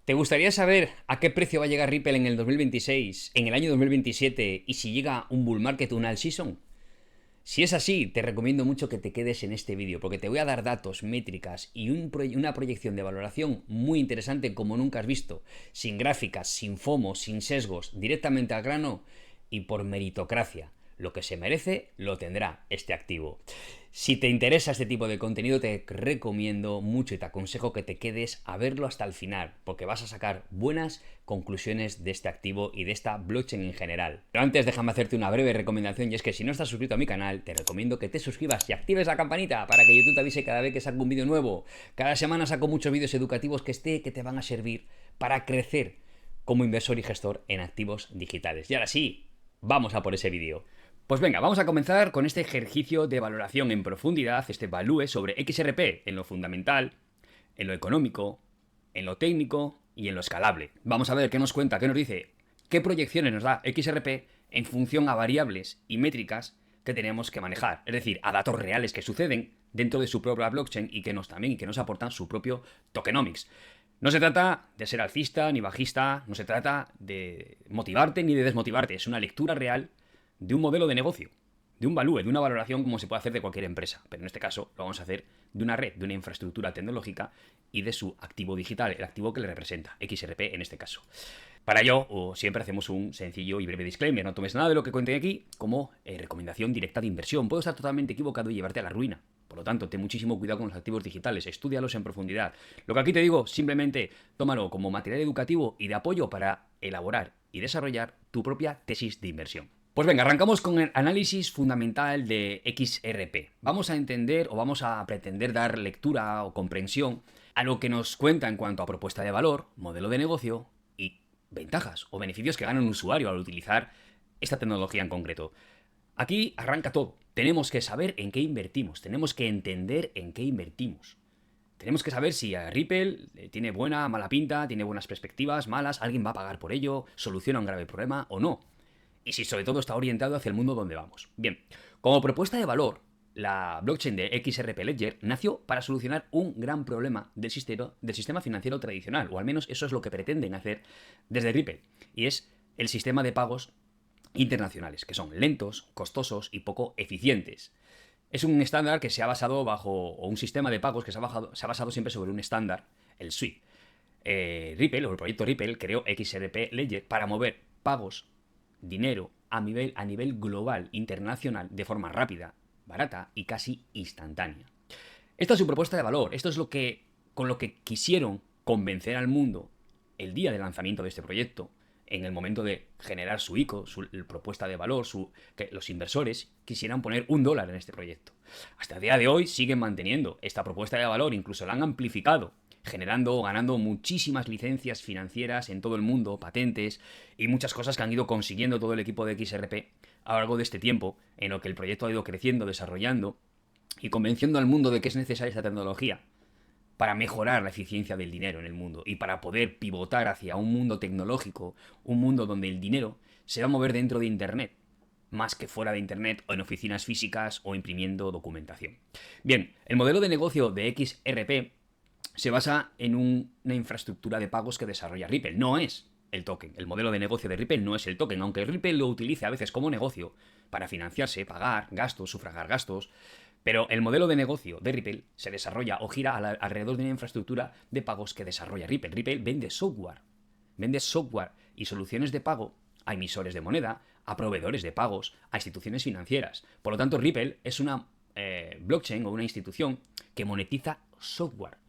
¿Te gustaría saber a qué precio va a llegar Ripple en el 2026, en el año 2027 y si llega un bull market o un all season? Si es así, te recomiendo mucho que te quedes en este vídeo porque te voy a dar datos, métricas y una proyección de valoración muy interesante como nunca has visto, sin gráficas, sin FOMO, sin sesgos, directamente al grano y por meritocracia. Lo que se merece lo tendrá este activo. Si te interesa este tipo de contenido, te recomiendo mucho y te aconsejo que te quedes a verlo hasta el final, porque vas a sacar buenas conclusiones de este activo y de esta blockchain en general. Pero antes déjame hacerte una breve recomendación, y es que si no estás suscrito a mi canal, te recomiendo que te suscribas y actives la campanita para que YouTube te avise cada vez que saco un vídeo nuevo. Cada semana saco muchos vídeos educativos que te van a servir para crecer como inversor y gestor en activos digitales. Y ahora sí, vamos a por ese vídeo. Pues venga, vamos a comenzar con este ejercicio de valoración en profundidad, este value sobre XRP en lo fundamental, en lo económico, en lo técnico y en lo escalable. Vamos a ver qué nos cuenta, qué nos dice, qué proyecciones nos da XRP en función a variables y métricas que tenemos que manejar, es decir, a datos reales que suceden dentro de su propia blockchain y que nos aportan su propio tokenomics. No se trata de ser alcista ni bajista, no se trata de motivarte ni de desmotivarte, es una lectura real de un modelo de negocio, de un value, de una valoración como se puede hacer de cualquier empresa. Pero en este caso lo vamos a hacer de una red, de una infraestructura tecnológica y de su activo digital, el activo que le representa, XRP en este caso. Para ello, siempre hacemos un sencillo y breve disclaimer. No tomes nada de lo que cuente aquí como recomendación directa de inversión. Puedo estar totalmente equivocado y llevarte a la ruina. Por lo tanto, ten muchísimo cuidado con los activos digitales, estúdialos en profundidad. Lo que aquí te digo, simplemente tómalo como material educativo y de apoyo para elaborar y desarrollar tu propia tesis de inversión. Pues venga, arrancamos con el análisis fundamental de XRP. Vamos a entender o vamos a pretender dar lectura o comprensión a lo que nos cuenta en cuanto a propuesta de valor, modelo de negocio y ventajas o beneficios que gana un usuario al utilizar esta tecnología en concreto. Aquí arranca todo. Tenemos que saber en qué invertimos, tenemos que entender en qué invertimos. Tenemos que saber si a Ripple tiene buena, mala pinta, tiene buenas perspectivas, malas, alguien va a pagar por ello, soluciona un grave problema o no. Y si sobre todo está orientado hacia el mundo donde vamos. Bien, como propuesta de valor, la blockchain de XRP Ledger nació para solucionar un gran problema del sistema financiero tradicional, o al menos eso es lo que pretenden hacer desde Ripple, y es el sistema de pagos internacionales, que son lentos, costosos y poco eficientes. Es un estándar que se ha basado o un sistema de pagos que se ha basado siempre sobre un estándar, el SWIFT. Ripple, o el proyecto Ripple, creó XRP Ledger para mover pagos, dinero a nivel global, internacional, de forma rápida, barata y casi instantánea. Esta es su propuesta de valor, esto es con lo que quisieron convencer al mundo el día del lanzamiento de este proyecto, en el momento de generar su ICO, su propuesta de valor, que los inversores quisieran poner $1 en este proyecto. Hasta el día de hoy siguen manteniendo esta propuesta de valor, incluso la han amplificado, generando o ganando muchísimas licencias financieras en todo el mundo, patentes y muchas cosas que han ido consiguiendo todo el equipo de XRP a lo largo de este tiempo, en lo que el proyecto ha ido creciendo, desarrollando y convenciendo al mundo de que es necesaria esta tecnología para mejorar la eficiencia del dinero en el mundo y para poder pivotar hacia un mundo tecnológico, un mundo donde el dinero se va a mover dentro de Internet, más que fuera de Internet o en oficinas físicas o imprimiendo documentación. Bien, el modelo de negocio de XRP se basa en una infraestructura de pagos que desarrolla Ripple. No es el token. El modelo de negocio de Ripple no es el token, aunque Ripple lo utilice a veces como negocio para financiarse, pagar gastos, sufragar gastos. Pero el modelo de negocio de Ripple se desarrolla o gira alrededor de una infraestructura de pagos que desarrolla Ripple. Ripple vende software. Vende software y soluciones de pago a emisores de moneda, a proveedores de pagos, a instituciones financieras. Por lo tanto, Ripple es una blockchain o una institución que monetiza software,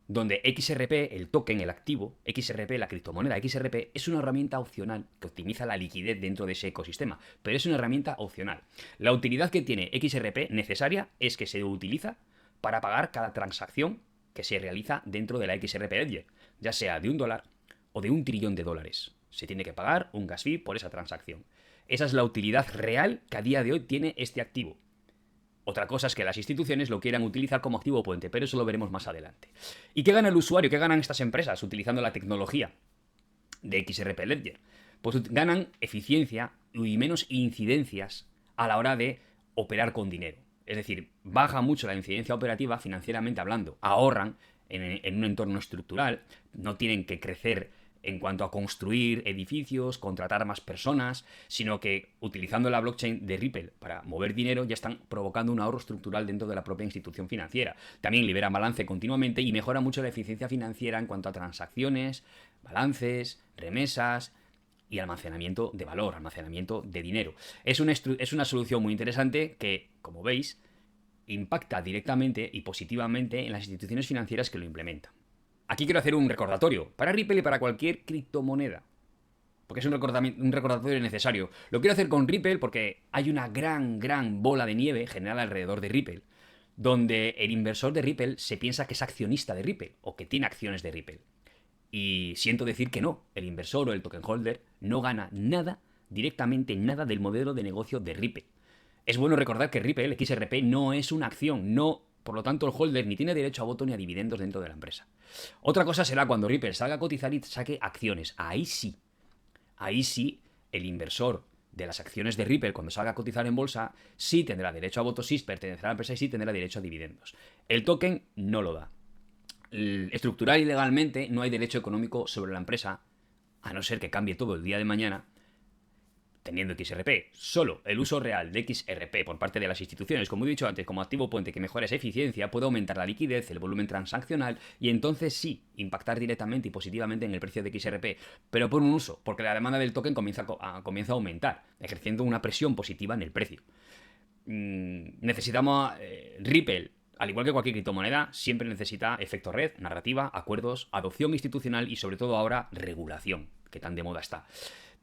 donde XRP, el token, el activo, XRP, la criptomoneda XRP, es una herramienta opcional que optimiza la liquidez dentro de ese ecosistema, pero es una herramienta opcional. La utilidad que tiene XRP necesaria es que se utiliza para pagar cada transacción que se realiza dentro de la XRP Ledger, ya sea de $1 o de $1 trillón. Se tiene que pagar un gas fee por esa transacción. Esa es la utilidad real que a día de hoy tiene este activo. Otra cosa es que las instituciones lo quieran utilizar como activo puente, pero eso lo veremos más adelante. ¿Y qué gana el usuario? ¿Qué ganan estas empresas utilizando la tecnología de XRP Ledger? Pues ganan eficiencia y menos incidencias a la hora de operar con dinero. Es decir, baja mucho la incidencia operativa financieramente hablando. Ahorran en un entorno estructural, no tienen que crecer en cuanto a construir edificios, contratar más personas, sino que utilizando la blockchain de Ripple para mover dinero ya están provocando un ahorro estructural dentro de la propia institución financiera. También libera balance continuamente y mejora mucho la eficiencia financiera en cuanto a transacciones, balances, remesas y almacenamiento de valor, almacenamiento de dinero. Es una solución muy interesante que, como veis, impacta directamente y positivamente en las instituciones financieras que lo implementan. Aquí quiero hacer un recordatorio para Ripple y para cualquier criptomoneda, porque es un recordatorio necesario. Lo quiero hacer con Ripple porque hay una gran bola de nieve generada alrededor de Ripple, donde el inversor de Ripple se piensa que es accionista de Ripple o que tiene acciones de Ripple. Y siento decir que no, el inversor o el token holder no gana nada, directamente nada del modelo de negocio de Ripple. Es bueno recordar que Ripple, el XRP, no es una acción, no, por lo tanto el holder ni tiene derecho a voto ni a dividendos dentro de la empresa. Otra cosa será cuando Ripple salga a cotizar y saque acciones. Ahí sí el inversor de las acciones de Ripple cuando salga a cotizar en bolsa sí tendrá derecho a voto, sí pertenecerá a la empresa y sí tendrá derecho a dividendos. El token no lo da. Estructural y legalmente no hay derecho económico sobre la empresa, a no ser que cambie todo el día de mañana, teniendo XRP. Solo el uso real de XRP por parte de las instituciones, como he dicho antes, como activo puente que mejora esa eficiencia, puede aumentar la liquidez, el volumen transaccional y entonces sí, impactar directamente y positivamente en el precio de XRP, pero por un uso, porque la demanda del token comienza a aumentar, ejerciendo una presión positiva en el precio. Necesitamos Ripple, al igual que cualquier criptomoneda, siempre necesita efecto red, narrativa, acuerdos, adopción institucional y sobre todo ahora regulación, que tan de moda está.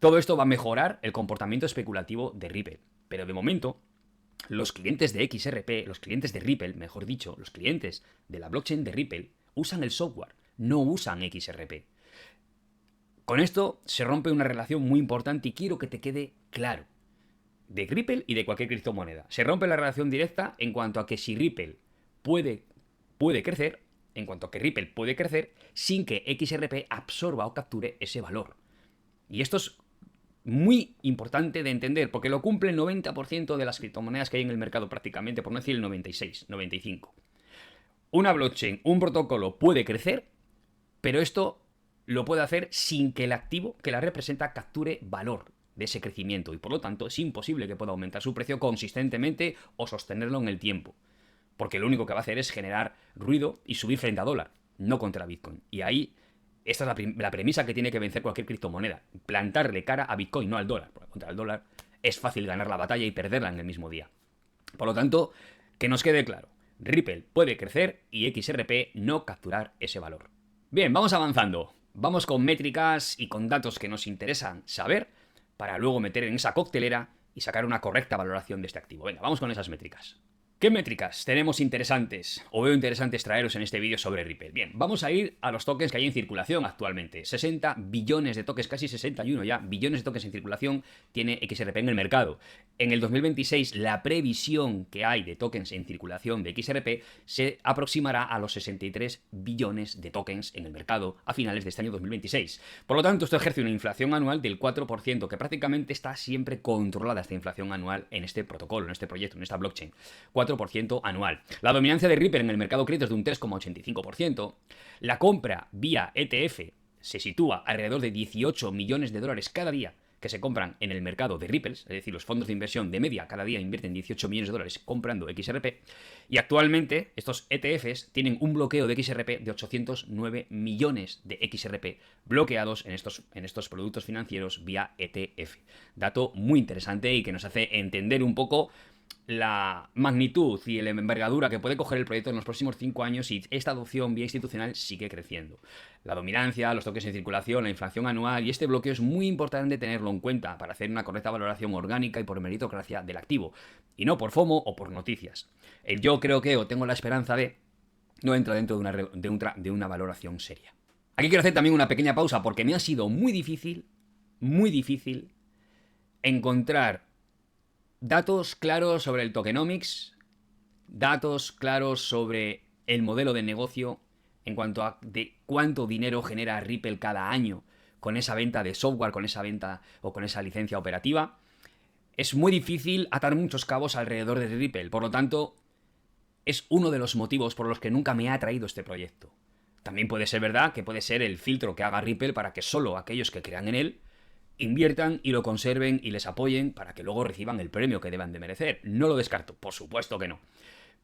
Todo esto va a mejorar el comportamiento especulativo de Ripple, pero de momento los clientes de XRP, los clientes de Ripple, mejor dicho, los clientes de la blockchain de Ripple usan el software, no usan XRP. Con esto se rompe una relación muy importante y quiero que te quede claro. De Ripple y de cualquier criptomoneda. Se rompe la relación directa en cuanto a que si Ripple puede crecer, en cuanto a que Ripple puede crecer sin que XRP absorba o capture ese valor. Y esto es muy importante de entender, porque lo cumple el 90% de las criptomonedas que hay en el mercado prácticamente, por no decir el 96, 95. Una blockchain, un protocolo puede crecer, pero esto lo puede hacer sin que el activo que la representa capture valor de ese crecimiento y por lo tanto es imposible que pueda aumentar su precio consistentemente o sostenerlo en el tiempo, porque lo único que va a hacer es generar ruido y subir frente a dólar, no contra Bitcoin. Y ahí esta es la premisa que tiene que vencer cualquier criptomoneda, plantarle cara a Bitcoin, no al dólar, porque contra el dólar es fácil ganar la batalla y perderla en el mismo día. Por lo tanto, que nos quede claro, Ripple puede crecer y XRP no capturar ese valor. Bien, vamos avanzando, vamos con métricas y con datos que nos interesan saber para luego meter en esa coctelera y sacar una correcta valoración de este activo. Venga, vamos con esas métricas. ¿Qué métricas tenemos interesantes o veo interesantes traeros en este vídeo sobre Ripple? Bien, vamos a ir a los tokens que hay en circulación actualmente. 60 billones de tokens, casi 61 ya, billones de tokens en circulación tiene XRP en el mercado. En el 2026 la previsión que hay de tokens en circulación de XRP se aproximará a los 63 billones de tokens en el mercado a finales de este año 2026. Por lo tanto, esto ejerce una inflación anual del 4%, que prácticamente está siempre controlada esta inflación anual en este protocolo, en este proyecto, en esta blockchain. 4% anual. La dominancia de Ripple en el mercado cripto es de un 3,85%. La compra vía ETF se sitúa alrededor de 18 millones de dólares cada día que se compran en el mercado de Ripple, es decir, los fondos de inversión de media cada día invierten 18 millones de dólares comprando XRP, y actualmente estos ETFs tienen un bloqueo de XRP de 809 millones de XRP bloqueados en estos productos financieros vía ETF. Dato muy interesante y que nos hace entender un poco la magnitud y la envergadura que puede coger el proyecto en los próximos 5 años y esta adopción vía institucional sigue creciendo. La dominancia, los tokens en circulación, la inflación anual y este bloqueo es muy importante tenerlo en cuenta para hacer una correcta valoración orgánica y por meritocracia del activo, y no por FOMO o por noticias. El yo creo que o tengo la esperanza de no entra dentro de una valoración seria. Aquí quiero hacer también una pequeña pausa porque me ha sido muy difícil encontrar datos claros sobre el tokenomics, datos claros sobre el modelo de negocio en cuanto a de cuánto dinero genera Ripple cada año con esa venta de software, con esa venta o con esa licencia operativa. Es muy difícil atar muchos cabos alrededor de Ripple, por lo tanto, es uno de los motivos por los que nunca me ha atraído este proyecto. También puede ser verdad que puede ser el filtro que haga Ripple para que solo aquellos que crean en él inviertan y lo conserven y les apoyen para que luego reciban el premio que deban de merecer. No lo descarto, por supuesto que no.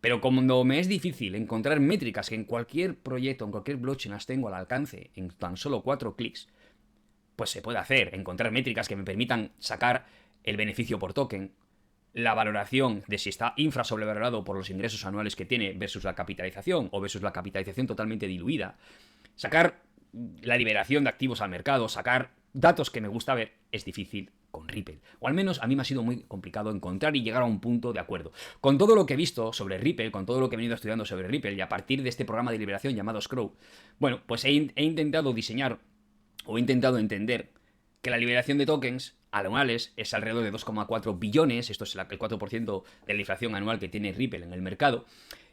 Pero como me es difícil encontrar métricas que en cualquier proyecto, en cualquier blockchain las tengo al alcance en tan solo 4 clics, pues se puede hacer, encontrar métricas que me permitan sacar el beneficio por token, la valoración de si está infrasobrevalorado por los ingresos anuales que tiene versus la capitalización o versus la capitalización totalmente diluida, sacar la liberación de activos al mercado, sacar datos que me gusta ver, es difícil con Ripple. O al menos a mí me ha sido muy complicado encontrar y llegar a un punto de acuerdo. Con todo lo que he visto sobre Ripple, con todo lo que he venido estudiando sobre Ripple y a partir de este programa de liberación llamado Scroll, bueno, pues he intentado diseñar o he intentado entender que la liberación de tokens anuales es alrededor de 2,4 billones, esto es el 4% de la inflación anual que tiene Ripple en el mercado,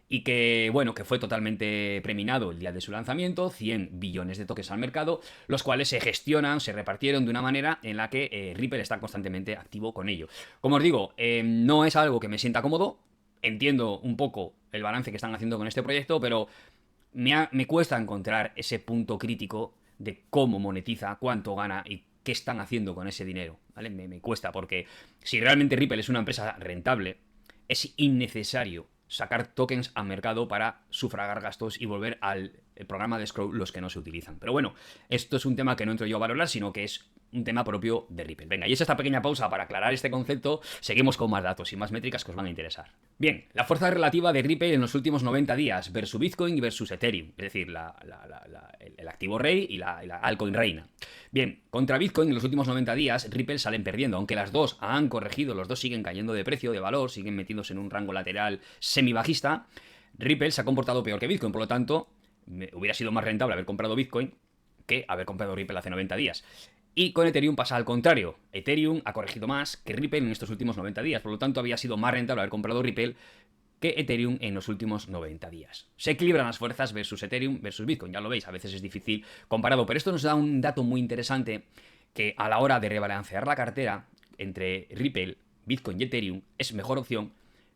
y que, bueno, que fue totalmente preminado el día de su lanzamiento, 100 billones de tokens al mercado, los cuales se gestionan, se repartieron de una manera en la que Ripple está constantemente activo con ello. Como os digo, no es algo que me sienta cómodo, entiendo un poco el balance que están haciendo con este proyecto, pero me cuesta encontrar ese punto crítico de cómo monetiza, cuánto gana y qué están haciendo con ese dinero, ¿vale? Me cuesta, porque si realmente Ripple es una empresa rentable, es innecesario sacar tokens al mercado para sufragar gastos y volver al programa de Scroll los que no se utilizan. Pero bueno, esto es un tema que no entro yo a valorar, sino que es un tema propio de Ripple. Venga, y es esta pequeña pausa para aclarar este concepto. Seguimos con más datos y más métricas que os van a interesar. Bien, la fuerza relativa de Ripple en los últimos 90 días versus Bitcoin y versus Ethereum, es decir, el activo rey y la altcoin reina. Bien, contra Bitcoin en los últimos 90 días Ripple salen perdiendo, aunque las dos han corregido, los dos siguen cayendo de precio, de valor, siguen metidos en un rango lateral semibajista. Ripple se ha comportado peor que Bitcoin, por lo tanto, hubiera sido más rentable haber comprado Bitcoin que haber comprado Ripple hace 90 días. Y con Ethereum pasa al contrario. Ethereum ha corregido más que Ripple en estos últimos 90 días. Por lo tanto, había sido más rentable haber comprado Ripple que Ethereum en los últimos 90 días. Se equilibran las fuerzas versus Ethereum versus Bitcoin. Ya lo veis, a veces es difícil comparado. Pero esto nos da un dato muy interesante, que a la hora de rebalancear la cartera entre Ripple, Bitcoin y Ethereum, es mejor opción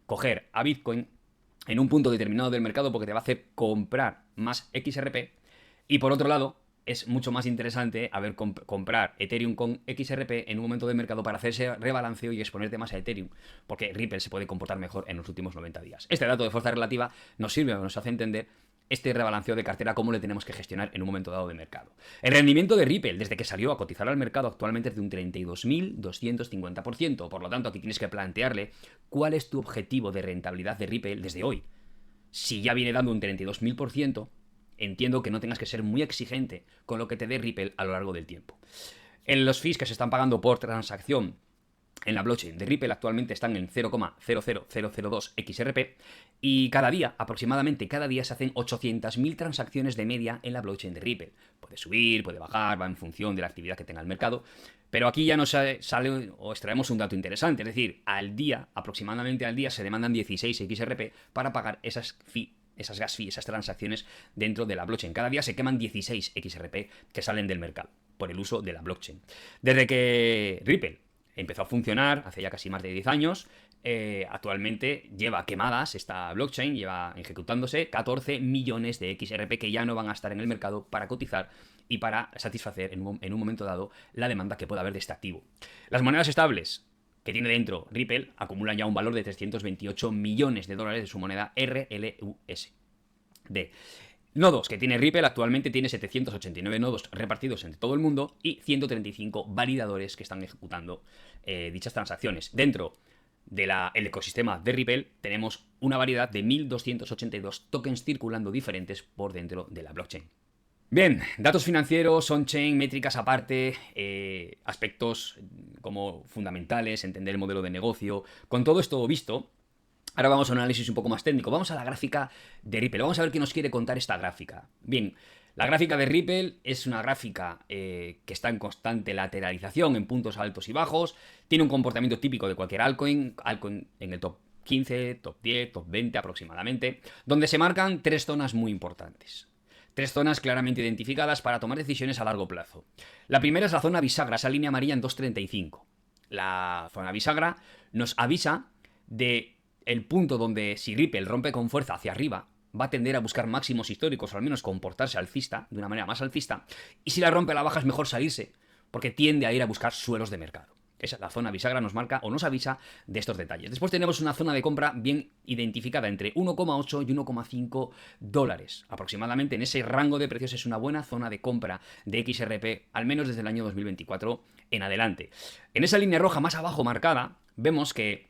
coger a Bitcoin en un punto determinado del mercado porque te va a hacer comprar más XRP. Y por otro lado, es mucho más interesante comprar Ethereum con XRP en un momento de mercado para hacerse rebalanceo y exponerte más a Ethereum, porque Ripple se puede comportar mejor en los últimos 90 días. Este dato de fuerza relativa nos sirve o nos hace entender este rebalanceo de cartera, cómo le tenemos que gestionar en un momento dado de mercado. El rendimiento de Ripple, desde que salió a cotizar al mercado, actualmente es de un 32.250%. Por lo tanto, aquí tienes que plantearle cuál es tu objetivo de rentabilidad de Ripple desde hoy. Si ya viene dando un 32.000%, entiendo que no tengas que ser muy exigente con lo que te dé Ripple a lo largo del tiempo. En los fees que se están pagando por transacción en la blockchain de Ripple actualmente están en 0,00002 XRP y aproximadamente cada día se hacen 800.000 transacciones de media en la blockchain de Ripple. Puede subir, puede bajar, va en función de la actividad que tenga el mercado, pero aquí ya nos sale o extraemos un dato interesante, es decir, aproximadamente al día se demandan 16 XRP para pagar esas gas fees, esas transacciones dentro de la blockchain. Cada día se queman 16 XRP que salen del mercado por el uso de la blockchain. Desde que Ripple empezó a funcionar hace ya casi más de 10 años, actualmente lleva quemadas esta blockchain, lleva ejecutándose 14 millones de XRP que ya no van a estar en el mercado para cotizar y para satisfacer en un momento dado la demanda que pueda haber de este activo. Las monedas estables que tiene dentro Ripple acumulan ya un valor de 328 millones de dólares de su moneda RLUSD. Nodos que tiene Ripple actualmente tiene 789 nodos repartidos entre todo el mundo y 135 validadores que están ejecutando dichas transacciones. Dentro del ecosistema de Ripple tenemos una variedad de 1.282 tokens circulando diferentes por dentro de la blockchain. Bien, datos financieros, on-chain, métricas aparte, aspectos como fundamentales, entender el modelo de negocio. Con todo esto visto, ahora vamos a un análisis un poco más técnico. Vamos a la gráfica de Ripple. Vamos a ver qué nos quiere contar esta gráfica. Bien, la gráfica de Ripple es una gráfica que está en constante lateralización, en puntos altos y bajos. Tiene un comportamiento típico de cualquier altcoin en el top 15, top 10, top 20 aproximadamente, donde se marcan tres zonas muy importantes. Tres zonas claramente identificadas para tomar decisiones a largo plazo. La primera es la zona bisagra, esa línea amarilla en 2.35. La zona bisagra nos avisa de el punto donde si Ripple rompe con fuerza hacia arriba, va a tender a buscar máximos históricos, o al menos comportarse alcista, de una manera más alcista, y si la rompe a la baja es mejor salirse, porque tiende a ir a buscar suelos de mercado. Esa, la zona bisagra nos marca o nos avisa de estos detalles. Después tenemos una zona de compra bien identificada entre 1,8 y 1,5 dólares. Aproximadamente en ese rango de precios es una buena zona de compra de XRP, al menos desde el año 2024 en adelante. En esa línea roja más abajo marcada, vemos que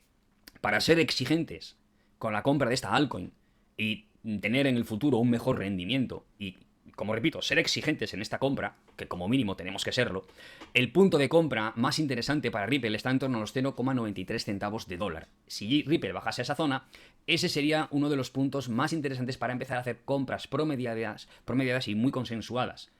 para ser exigentes con la compra de esta altcoin y tener en el futuro un mejor rendimiento y, como repito, ser exigentes en esta compra, que como mínimo tenemos que serlo, el punto de compra más interesante para Ripple está en torno a los 0,93 centavos de dólar. Si Ripple bajase a esa zona, ese sería uno de los puntos más interesantes para empezar a hacer compras promediadas y muy consensuadas,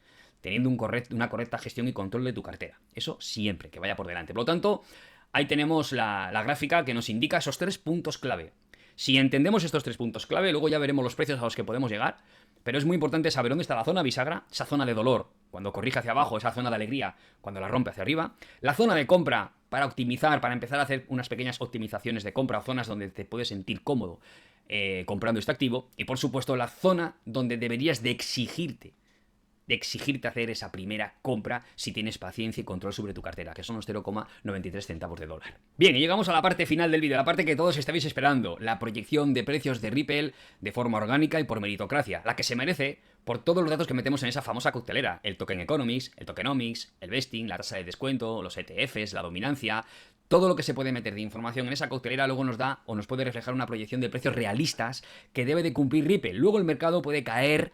teniendo una correcta gestión y control de tu cartera. Eso siempre, que vaya por delante. Por lo tanto, ahí tenemos la gráfica que nos indica esos 3 puntos clave. Si entendemos estos 3 puntos clave, luego ya veremos los precios a los que podemos llegar, pero es muy importante saber dónde está la zona bisagra, esa zona de dolor, cuando corrige hacia abajo, esa zona de alegría, cuando la rompe hacia arriba, la zona de compra para optimizar, para empezar a hacer unas pequeñas optimizaciones de compra o zonas donde te puedes sentir cómodo comprando este activo, y por supuesto la zona donde deberías de exigirte hacer esa primera compra si tienes paciencia y control sobre tu cartera, que son los 0,93 centavos de dólar. Bien, y llegamos a la parte final del vídeo, la parte que todos estabais esperando, la proyección de precios de Ripple de forma orgánica y por meritocracia, la que se merece por todos los datos que metemos en esa famosa coctelera, el Token Economics, el Tokenomics, el vesting, la tasa de descuento, los ETFs, la dominancia. Todo lo que se puede meter de información en esa coctelera luego nos da o nos puede reflejar una proyección de precios realistas que debe de cumplir Ripple. Luego el mercado puede caer,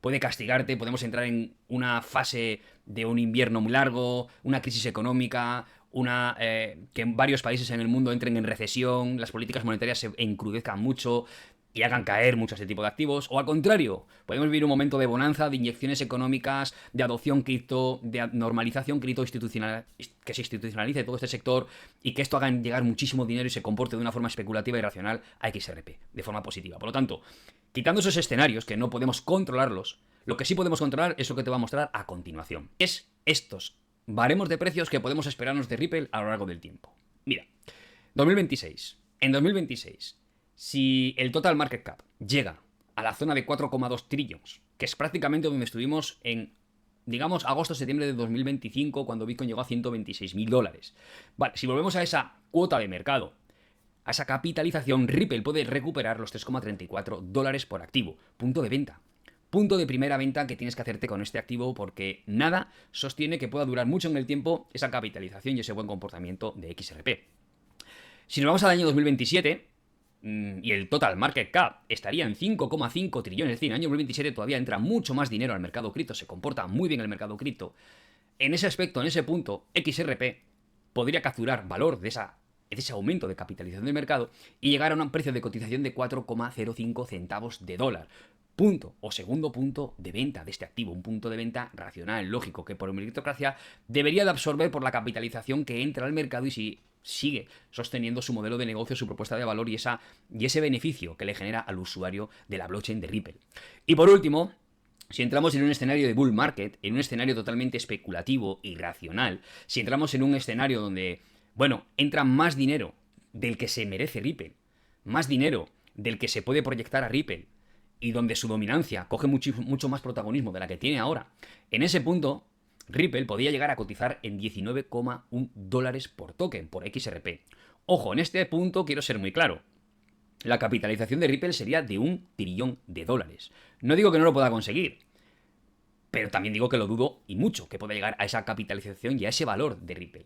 puede castigarte, podemos entrar en una fase de un invierno muy largo, una crisis económica, que en varios países en el mundo entren en recesión, las políticas monetarias se encrudezcan mucho y hagan caer mucho ese tipo de activos, o al contrario, podemos vivir un momento de bonanza, de inyecciones económicas, de adopción cripto, de normalización cripto institucional, que se institucionalice todo este sector y que esto haga llegar muchísimo dinero y se comporte de una forma especulativa y racional a XRP, de forma positiva. Por lo tanto, quitando esos escenarios que no podemos controlarlos, lo que sí podemos controlar es lo que te voy a mostrar a continuación. Es estos baremos de precios que podemos esperarnos de Ripple a lo largo del tiempo. Mira, 2026. En 2026, si el total market cap llega a la zona de 4,2 trillones, que es prácticamente donde estuvimos en, digamos, agosto-septiembre de 2025, cuando Bitcoin llegó a 126.000 dólares. Vale, si volvemos a esa cuota de mercado, a esa capitalización, Ripple puede recuperar los 3,34 dólares por activo. Punto de venta. Punto de primera venta que tienes que hacerte con este activo, porque nada sostiene que pueda durar mucho en el tiempo esa capitalización y ese buen comportamiento de XRP. Si nos vamos al año 2027 y el total market cap estaría en 5,5 trillones, es decir, en el año 2027 todavía entra mucho más dinero al mercado cripto, se comporta muy bien el mercado cripto. En ese aspecto, en ese punto, XRP podría capturar valor de ese aumento de capitalización del mercado y llegar a un precio de cotización de 4,05 centavos de dólar. Punto o segundo punto de venta de este activo, un punto de venta racional, lógico, que por meritocracia debería de absorber por la capitalización que entra al mercado y si sigue sosteniendo su modelo de negocio, su propuesta de valor y ese beneficio que le genera al usuario de la blockchain de Ripple. Y por último, si entramos en un escenario de bull market, en un escenario totalmente especulativo y racional, si entramos en un escenario donde, bueno, entra más dinero del que se merece Ripple, más dinero del que se puede proyectar a Ripple, y donde su dominancia coge mucho más protagonismo de la que tiene ahora, en ese punto Ripple podía llegar a cotizar en 19,1 dólares por token, por XRP. Ojo, en este punto quiero ser muy claro. La capitalización de Ripple sería de 1 trillón de dólares. No digo que no lo pueda conseguir, pero también digo que lo dudo y mucho que pueda llegar a esa capitalización y a ese valor de Ripple.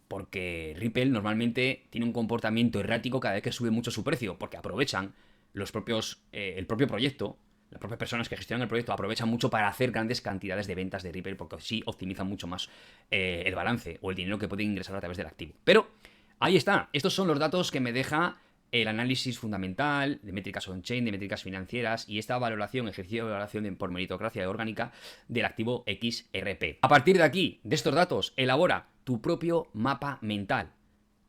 Porque Ripple normalmente tiene un comportamiento errático cada vez que sube mucho su precio, porque aprovechan el propio proyecto, las propias personas que gestionan el proyecto aprovechan mucho para hacer grandes cantidades de ventas de Ripple, porque así optimizan mucho más el balance o el dinero que pueden ingresar a través del activo. Pero ahí está, estos son los datos que me deja el análisis fundamental de métricas on-chain, de métricas financieras y esta ejercicio de valoración por meritocracia orgánica del activo XRP. A partir de aquí, de estos datos, elabora tu propio mapa mental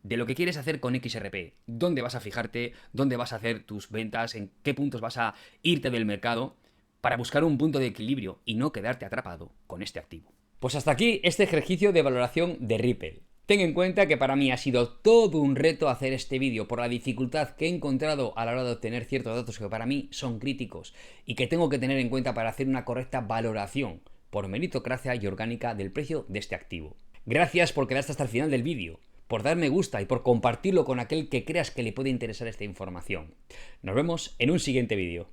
de lo que quieres hacer con XRP, dónde vas a fijarte, dónde vas a hacer tus ventas, en qué puntos vas a irte del mercado para buscar un punto de equilibrio y no quedarte atrapado con este activo. Pues hasta aquí este ejercicio de valoración de Ripple. Ten en cuenta que para mí ha sido todo un reto hacer este vídeo por la dificultad que he encontrado a la hora de obtener ciertos datos que para mí son críticos y que tengo que tener en cuenta para hacer una correcta valoración por meritocracia y orgánica del precio de este activo. Gracias por quedarte hasta el final del vídeo, por dar me gusta y por compartirlo con aquel que creas que le puede interesar esta información. Nos vemos en un siguiente vídeo.